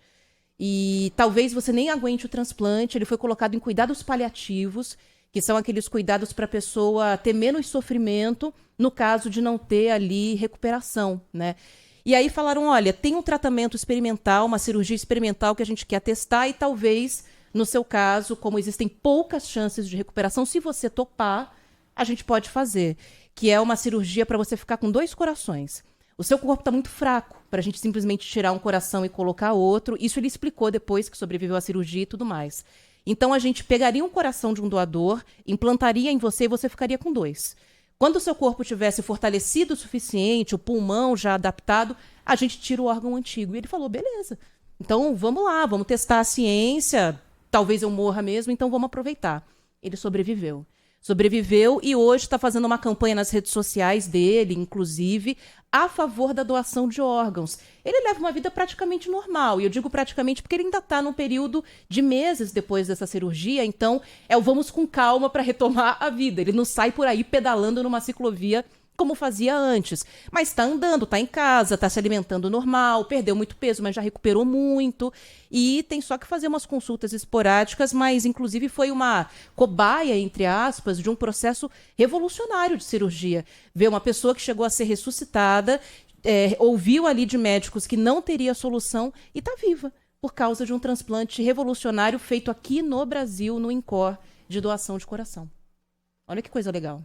E talvez você nem aguente o transplante, ele foi colocado em cuidados paliativos, que são aqueles cuidados para a pessoa ter menos sofrimento no caso de não ter ali recuperação, né? E aí falaram, olha, tem um tratamento experimental, uma cirurgia experimental que a gente quer testar e talvez, no seu caso, como existem poucas chances de recuperação, se você topar, a gente pode fazer, que é uma cirurgia para você ficar com 2 corações. O seu corpo está muito fraco para a gente simplesmente tirar um coração e colocar outro. Isso ele explicou depois que sobreviveu à cirurgia e tudo mais. Então, a gente pegaria um coração de um doador, implantaria em você e você ficaria com 2. Quando o seu corpo tivesse fortalecido o suficiente, o pulmão já adaptado, a gente tira o órgão antigo. E ele falou, beleza, então vamos lá, vamos testar a ciência, talvez eu morra mesmo, então vamos aproveitar. Ele sobreviveu. sobreviveu e hoje está fazendo uma campanha nas redes sociais dele, inclusive, a favor da doação de órgãos. Ele leva uma vida praticamente normal, e eu digo praticamente porque ele ainda está num período de meses depois dessa cirurgia, então é o vamos com calma para retomar a vida. Ele não sai por aí pedalando numa ciclovia como fazia antes, mas está andando, está em casa, está se alimentando normal, perdeu muito peso, mas já recuperou muito, e tem só que fazer umas consultas esporádicas, mas inclusive foi uma cobaia, entre aspas, de um processo revolucionário de cirurgia. Ver uma pessoa que chegou a ser ressuscitada, ouviu ali de médicos que não teria solução e está viva, por causa de um transplante revolucionário feito aqui no Brasil, no INCOR, de doação de coração. Olha que coisa legal.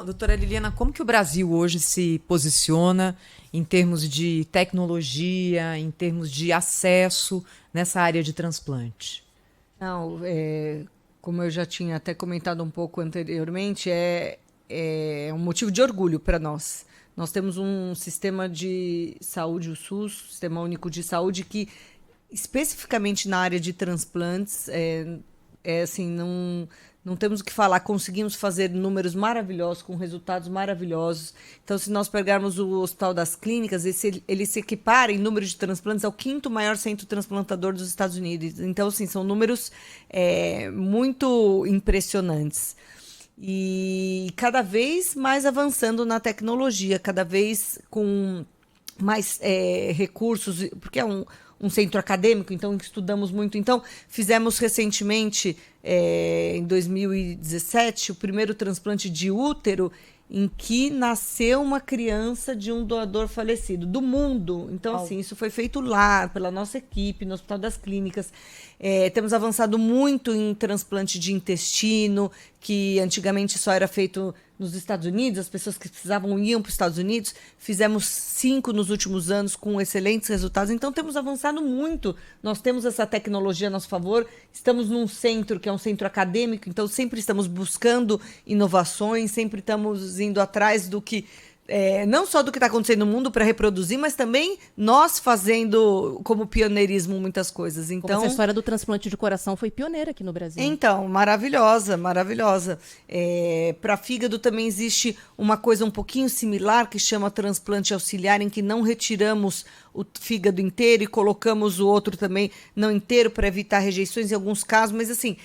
Doutora Liliana, como que o Brasil hoje se posiciona em termos de tecnologia, em termos de acesso nessa área de transplante? Não, como eu já tinha até comentado um pouco anteriormente, é um motivo de orgulho para nós. Nós temos um sistema de saúde, o SUS, Sistema Único de Saúde, que especificamente na área de transplantes, assim, não temos o que falar, conseguimos fazer números maravilhosos, com resultados maravilhosos. Então, se nós pegarmos o Hospital das Clínicas, ele se equipara em número de transplantes ao 5º maior centro transplantador dos Estados Unidos. Então, assim, são números muito impressionantes. E cada vez mais avançando na tecnologia, cada vez com mais recursos, porque é um centro acadêmico, então estudamos muito. Então, fizemos recentemente, em 2017, o primeiro transplante de útero em que nasceu uma criança de um doador falecido, do mundo. Então, assim, isso foi feito lá, pela nossa equipe, no Hospital das Clínicas. Temos avançado muito em transplante de intestino, que antigamente só era feito nos Estados Unidos, as pessoas que precisavam iam para os Estados Unidos. Fizemos 5 nos últimos anos com excelentes resultados. Então, temos avançado muito. Nós temos essa tecnologia a nosso favor. Estamos num centro que é um centro acadêmico, então sempre estamos buscando inovações, sempre estamos indo atrás do que... não só do que está acontecendo no mundo para reproduzir, mas também nós fazendo como pioneirismo muitas coisas. Então, essa história do transplante de coração foi pioneira aqui no Brasil. Então, maravilhosa, maravilhosa. Para fígado também existe uma coisa um pouquinho similar que chama transplante auxiliar, em que não retiramos o fígado inteiro e colocamos o outro também não inteiro para evitar rejeições em alguns casos, mas assim,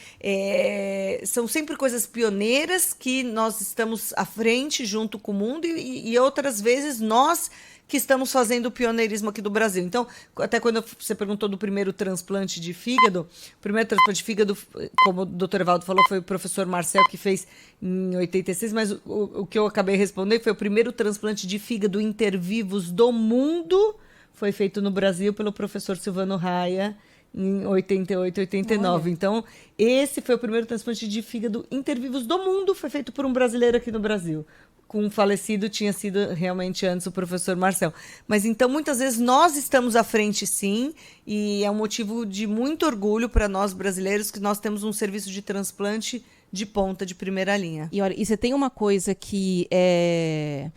são sempre coisas pioneiras que nós estamos à frente junto com o mundo e outras vezes nós que estamos fazendo o pioneirismo aqui do Brasil. Então, até quando você perguntou do primeiro transplante de fígado, o primeiro transplante de fígado, como o Dr. Evaldo falou, foi o professor Marcel que fez em 86, mas o que eu acabei de responder foi o primeiro transplante de fígado intervivos do mundo, foi feito no Brasil pelo professor Silvano Raia, em 88, 89. Olha. Então, esse foi o primeiro transplante de fígado intervivos do mundo, foi feito por um brasileiro aqui no Brasil. Com um falecido, tinha sido realmente antes o professor Marcel. Mas então, muitas vezes, nós estamos à frente, sim, e é um motivo de muito orgulho para nós brasileiros que nós temos um serviço de transplante de ponta, de primeira linha. E olha, e você tem uma coisa que é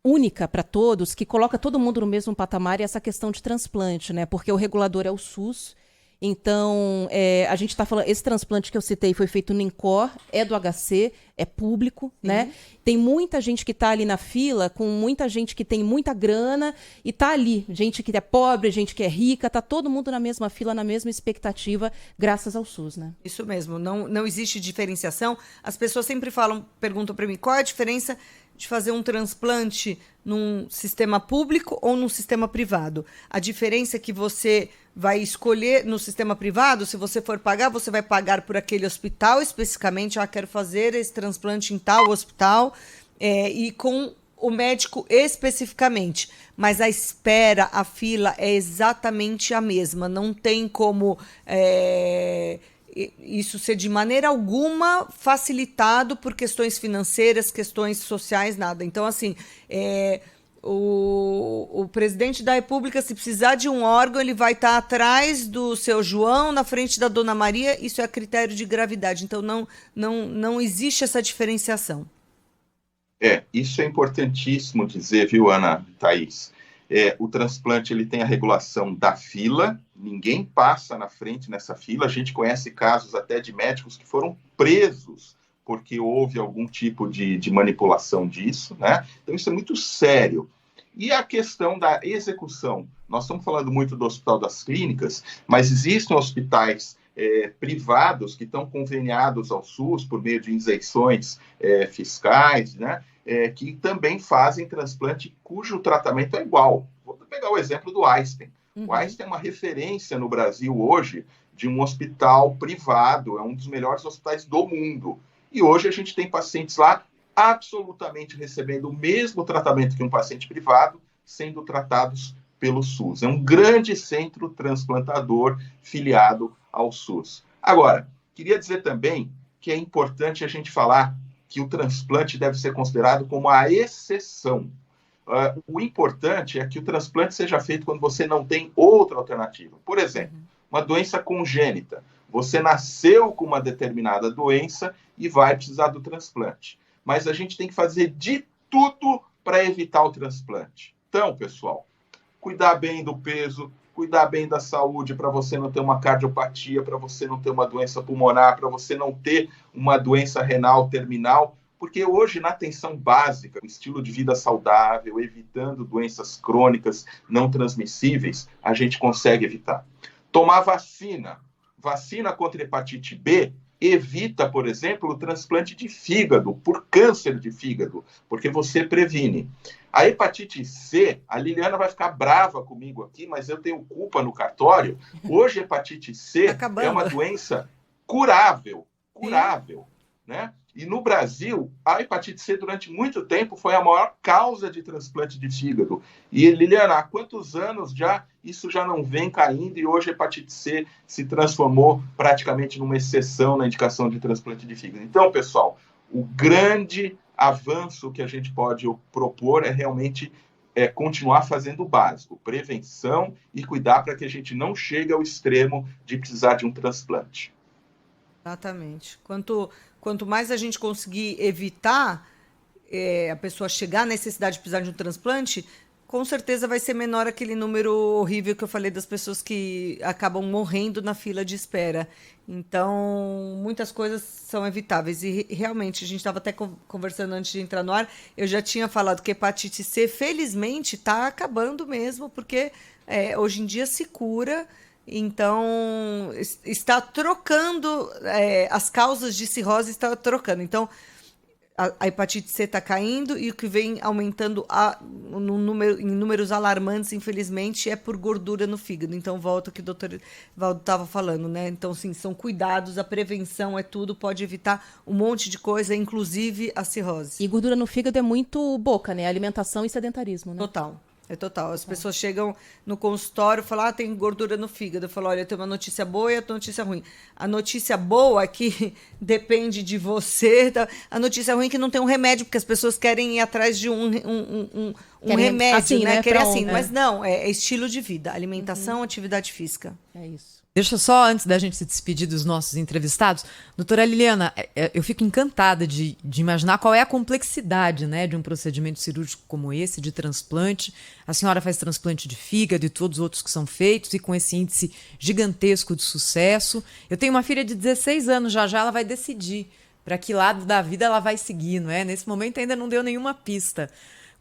única para todos, que coloca todo mundo no mesmo patamar, é essa questão de transplante, né? Porque o regulador é o SUS. Então, a gente está falando, esse transplante que eu citei foi feito no INCOR, é do HC, é público, né? Tem muita gente que está ali na fila, com muita gente que tem muita grana e está ali, gente que é pobre, gente que é rica, está todo mundo na mesma fila, na mesma expectativa, graças ao SUS, né? Isso mesmo, não existe diferenciação. As pessoas sempre perguntam para mim, qual é a diferença de fazer um transplante num sistema público ou num sistema privado? A diferença é que você vai escolher no sistema privado, se você for pagar, você vai pagar por aquele hospital especificamente, quero fazer esse transplante em tal hospital, e com o médico especificamente. Mas a espera, a fila é exatamente a mesma, não tem como... isso ser de maneira alguma facilitado por questões financeiras, questões sociais, nada. Então, assim, o presidente da República, se precisar de um órgão, ele vai estar atrás do seu João, na frente da Dona Maria, isso é critério de gravidade. Então, não existe essa diferenciação. Isso é importantíssimo dizer, viu, Ana, Thaís? O transplante ele tem a regulação da fila, ninguém passa na frente nessa fila. A gente conhece casos até de médicos que foram presos porque houve algum tipo de manipulação disso, né? Então, isso é muito sério. E a questão da execução. Nós estamos falando muito do Hospital das Clínicas, mas existem hospitais privados que estão conveniados ao SUS por meio de isenções fiscais, né? Que também fazem transplante cujo tratamento é igual. Vou pegar o exemplo do Einstein. O Einstein é uma referência no Brasil hoje de um hospital privado, é um dos melhores hospitais do mundo. E hoje a gente tem pacientes lá absolutamente recebendo o mesmo tratamento que um paciente privado, sendo tratados pelo SUS. É um grande centro transplantador filiado ao SUS. Agora, queria dizer também que é importante a gente falar que o transplante deve ser considerado como a exceção. O importante é que o transplante seja feito quando você não tem outra alternativa. Por exemplo, uma doença congênita. Você nasceu com uma determinada doença e vai precisar do transplante. Mas a gente tem que fazer de tudo para evitar o transplante. Então, pessoal, cuidar bem do peso, cuidar bem da saúde para você não ter uma cardiopatia, para você não ter uma doença pulmonar, para você não ter uma doença renal terminal, porque hoje na atenção básica, o estilo de vida saudável, evitando doenças crônicas não transmissíveis, a gente consegue evitar. Tomar vacina contra hepatite B, evita, por exemplo, o transplante de fígado, por câncer de fígado, porque você previne. A hepatite C, a Liliana vai ficar brava comigo aqui, mas eu tenho culpa no cartório. Hoje, hepatite C é uma doença curável, né? E no Brasil, a hepatite C, durante muito tempo, foi a maior causa de transplante de fígado. E, Liliana, há quantos anos já isso já não vem caindo e hoje a hepatite C se transformou praticamente numa exceção na indicação de transplante de fígado? Então, pessoal, o grande avanço que a gente pode propor é realmente continuar fazendo o básico, prevenção e cuidar para que a gente não chegue ao extremo de precisar de um transplante. Exatamente. Quanto mais a gente conseguir evitar a pessoa chegar à necessidade de precisar de um transplante, com certeza vai ser menor aquele número horrível que eu falei das pessoas que acabam morrendo na fila de espera. Então, muitas coisas são evitáveis. E realmente, a gente estava até conversando antes de entrar no ar, eu já tinha falado que hepatite C, felizmente, está acabando mesmo, porque hoje em dia se cura. Então, está trocando, as causas de cirrose estão trocando. Então, a hepatite C está caindo e o que vem aumentando em números alarmantes, infelizmente, é por gordura no fígado. Então, volta ao que o doutor Evaldo estava falando, né? Então, sim, são cuidados, a prevenção é tudo, pode evitar um monte de coisa, inclusive a cirrose. E gordura no fígado é muito boca, né? Alimentação e sedentarismo, né? Total. É total. As pessoas chegam no consultório e falam, tem gordura no fígado. Eu falo, olha, tem uma notícia boa e a notícia ruim. A notícia boa é que depende de você. A notícia ruim é que não tem um remédio, porque as pessoas querem ir atrás de um remédio, assim, né? Querem assim. Mas não, é estilo de vida. Alimentação, atividade física. É isso. Deixa só, antes da gente se despedir dos nossos entrevistados, doutora Liliana, eu fico encantada de imaginar qual é a complexidade, né, de um procedimento cirúrgico como esse, de transplante. A senhora faz transplante de fígado e todos os outros que são feitos, e com esse índice gigantesco de sucesso. Eu tenho uma filha de 16 anos, já ela vai decidir para que lado da vida ela vai seguir, não é? Nesse momento ainda não deu nenhuma pista.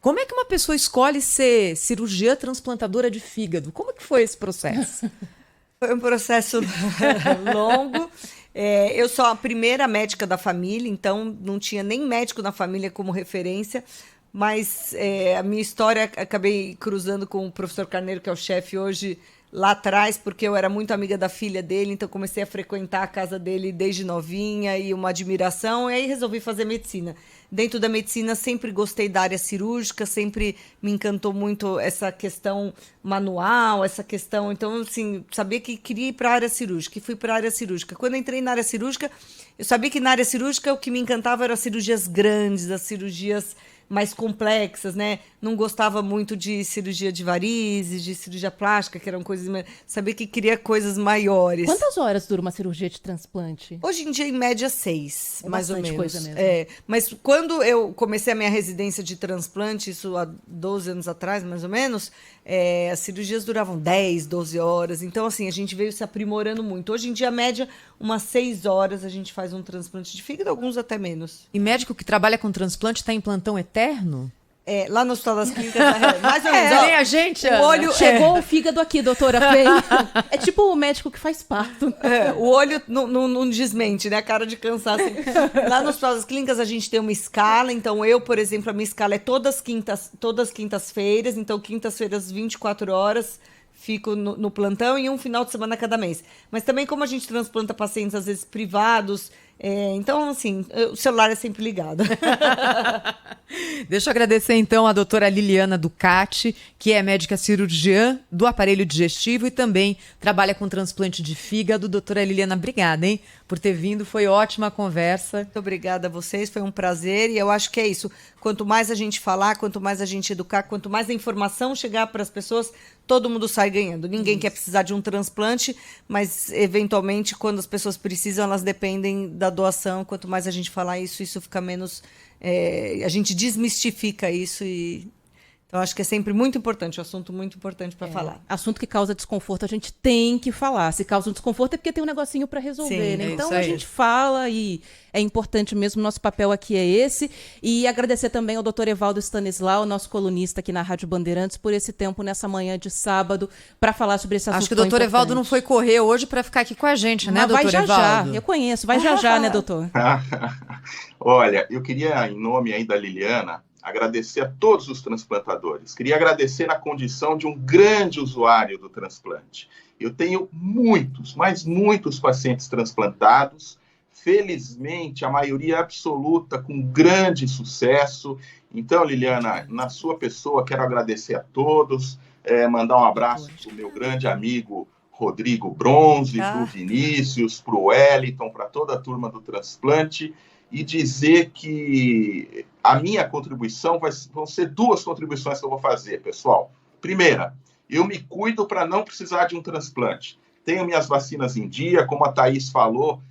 Como é que uma pessoa escolhe ser cirurgiã transplantadora de fígado? Como que foi esse processo? Foi um processo longo. Eu sou a primeira médica da família, então não tinha nem médico na família como referência, mas a minha história acabei cruzando com o professor Carneiro, que é o chefe hoje, lá atrás, porque eu era muito amiga da filha dele, então comecei a frequentar a casa dele desde novinha e uma admiração, e aí resolvi fazer medicina. Dentro da medicina, sempre gostei da área cirúrgica, sempre me encantou muito essa questão manual, essa questão... Então, assim, sabia que queria ir para a área cirúrgica, e fui para a área cirúrgica. Quando entrei na área cirúrgica, eu sabia que na área cirúrgica o que me encantava eram as cirurgias grandes, as cirurgias mais complexas, né? Não gostava muito de cirurgia de varizes, de cirurgia plástica, que eram coisas... Sabia que queria coisas maiores. Quantas horas dura uma cirurgia de transplante? Hoje em dia, em média, 6, mais ou bastante menos. coisa mesmo. Mas quando eu comecei a minha residência de transplante, isso há 12 anos atrás, mais ou menos, as cirurgias duravam 10, 12 horas. Então, assim, a gente veio se aprimorando muito. Hoje em dia, a média, umas 6 horas a gente faz um transplante de fígado, alguns até menos. E médico que trabalha com transplante está em plantão eterno? Lá no Hospital das Clínicas, mais ou menos. Nem a gente, o Ana. olho, Chegou o fígado aqui, doutora. Vem. É tipo o médico que faz parto. o olho não desmente, né? A cara de cansaço. Lá no Hospital das Clínicas a gente tem uma escala. Então, eu, por exemplo, a minha escala é todas quintas-feiras. Então, quintas-feiras, 24 horas, fico no plantão e um final de semana cada mês. Mas também, como a gente transplanta pacientes, às vezes, privados... então, assim, o celular é sempre ligado. Deixa eu agradecer, então, a doutora Liliana Ducati, que é médica cirurgiã do aparelho digestivo e também trabalha com transplante de fígado. Doutora Liliana, obrigada, hein, por ter vindo. Foi ótima a conversa. Muito obrigada a vocês, foi um prazer. E eu acho que é isso. Quanto mais a gente falar, quanto mais a gente educar, quanto mais a informação chegar para as pessoas, todo mundo sai ganhando. Ninguém quer precisar de um transplante, mas, eventualmente, quando as pessoas precisam, elas dependem da doação. Quanto mais a gente falar isso fica menos... a gente desmistifica isso então acho que é sempre muito importante, um assunto muito importante para falar. Assunto que causa desconforto, a gente tem que falar. Se causa um desconforto é porque tem um negocinho para resolver, Sim, né? é Então isso a aí. gente fala e é importante mesmo, nosso papel aqui é esse. E agradecer também ao doutor Evaldo Stanislau, nosso colunista aqui na Rádio Bandeirantes, por esse tempo nessa manhã de sábado para falar sobre esse assunto. Acho que o doutor tão Evaldo não foi importante. correr hoje para ficar aqui com a gente, né, Mas vai doutor já Evaldo? já, eu conheço, vai já já, né, doutor? Olha, eu queria, em nome aí da Liliana, agradecer a todos os transplantadores. Queria agradecer na condição de um grande usuário do transplante. Eu tenho muitos, mas muitos pacientes transplantados, felizmente a maioria absoluta com grande sucesso. Então, Liliana, na sua pessoa, quero agradecer a todos, mandar um abraço para o meu grande amigo Rodrigo Bronze, para o Vinícius, para o Wellington, para toda a turma do transplante, e dizer que a minha contribuição vão ser 2 contribuições que eu vou fazer, pessoal. Primeira, eu me cuido para não precisar de um transplante. Tenho minhas vacinas em dia, como a Thaís falou,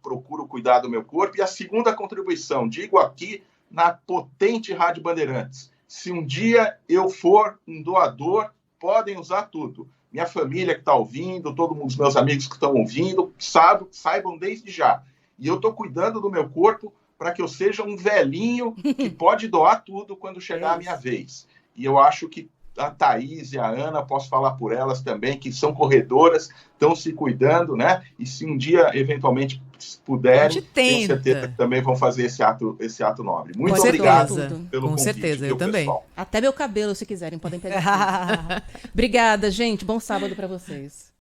procuro cuidar do meu corpo. E a segunda contribuição, digo aqui na potente Rádio Bandeirantes, se um dia eu for um doador, podem usar tudo. Minha família que está ouvindo, todos os meus amigos que estão ouvindo, saibam desde já. E eu estou cuidando do meu corpo para que eu seja um velhinho que pode doar tudo quando chegar a minha vez. E eu acho que a Thaís e a Ana, posso falar por elas também, que são corredoras, estão se cuidando, né? E se um dia, eventualmente, puderem, tenho certeza que também vão fazer esse ato nobre. Muito obrigado pelo convite. Com certeza, eu também. Pessoal. Até meu cabelo, se quiserem, podem pegar. Obrigada, gente. Bom sábado para vocês.